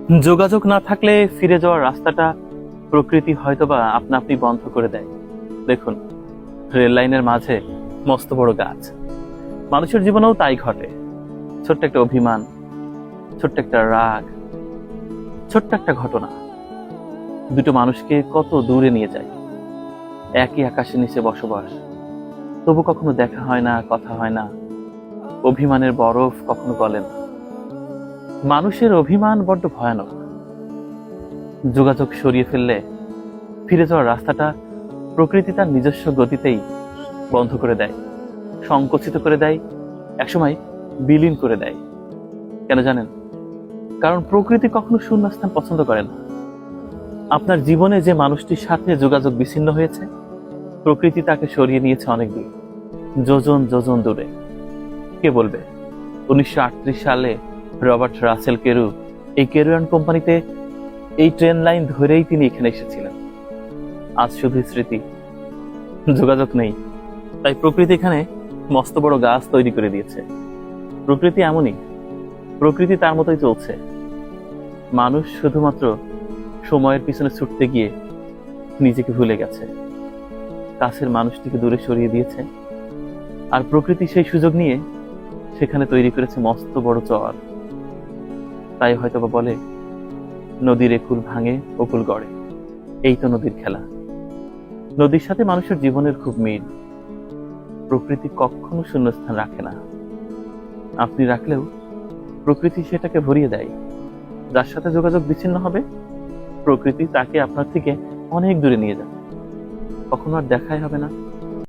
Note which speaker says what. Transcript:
Speaker 1: যোগাযোগ না থাকলে ফিরে যাওয়ার রাস্তাটা প্রকৃতি হয়তোবা আপনা আপনি বন্ধ করে দেয়। দেখুন, রেল লাইনের মাঝে মস্ত বড় গাছ। মানুষের জীবনেও তাই ঘটে। ছোট্ট একটা অভিমান, ছোট্ট একটা রাগ, ছোট্ট একটা ঘটনা দুটো মানুষকে কত দূরে নিয়ে যায়। একই আকাশের নিচে বসবাস, তবু কখনো দেখা হয় না, কথা হয় না। অভিমানের বরফ কখনো গলে না। মানুষের অভিমান বড্ড ভয়ানক। যোগাযোগ সরিয়ে ফেললে ফিরে যাওয়ার রাস্তাটা প্রকৃতি তার নিজস্ব গতিতেই বন্ধ করে দেয়, সংকুচিত করে দেয়, একসময় বিলীন করে দেয়। কেন জানেন? কারণ প্রকৃতি কখনো শূন্যস্থান পছন্দ করে না। আপনার জীবনে যে মানুষটির সাথে যোগাযোগ বিচ্ছিন্ন হয়েছে, প্রকৃতি তাকে সরিয়ে নিয়েছে অনেক দূর, যোজন যোজন দূরে। কে বলবে 1938 সালে রবার্ট রাসেল কেরু এই কেরুয়ান কোম্পানিতে এই ট্রেন লাইন ধরেই তিনি এখানে এসেছিলেন। আজ শুধু স্মৃতি, যোগাযোগ নেই। তাই প্রকৃতি এখানে মস্ত বড় গাছ তৈরি করে দিয়েছে। প্রকৃতি এমনই, প্রকৃতি তার মতোই চলছে। মানুষ শুধুমাত্র সময়ের পিছনে ছুটতে গিয়ে নিজেকে ভুলে গেছে, কাছের মানুষটিকে দূরে সরিয়ে দিয়েছে। আর প্রকৃতি সেই সুযোগ নিয়ে সেখানে তৈরি করেছে মস্ত বড় চর। তাই হয়তোবা বলে, নদীর একুল ভাঙে অকুল গড়ে। এই তো নদীর খেলা। নদীর সাথে মানুষের জীবনের খুব মিল। প্রকৃতি কখনো শূন্যস্থান রাখে না। আপনি রাখলেও প্রকৃতি সেটাকে ভরিয়ে দেয়। যার সাথে যোগাযোগ বিচ্ছিন্ন হবে, প্রকৃতি তাকে আপনার থেকে অনেক দূরে নিয়ে যাবে। কখনো আর দেখাই হবে না।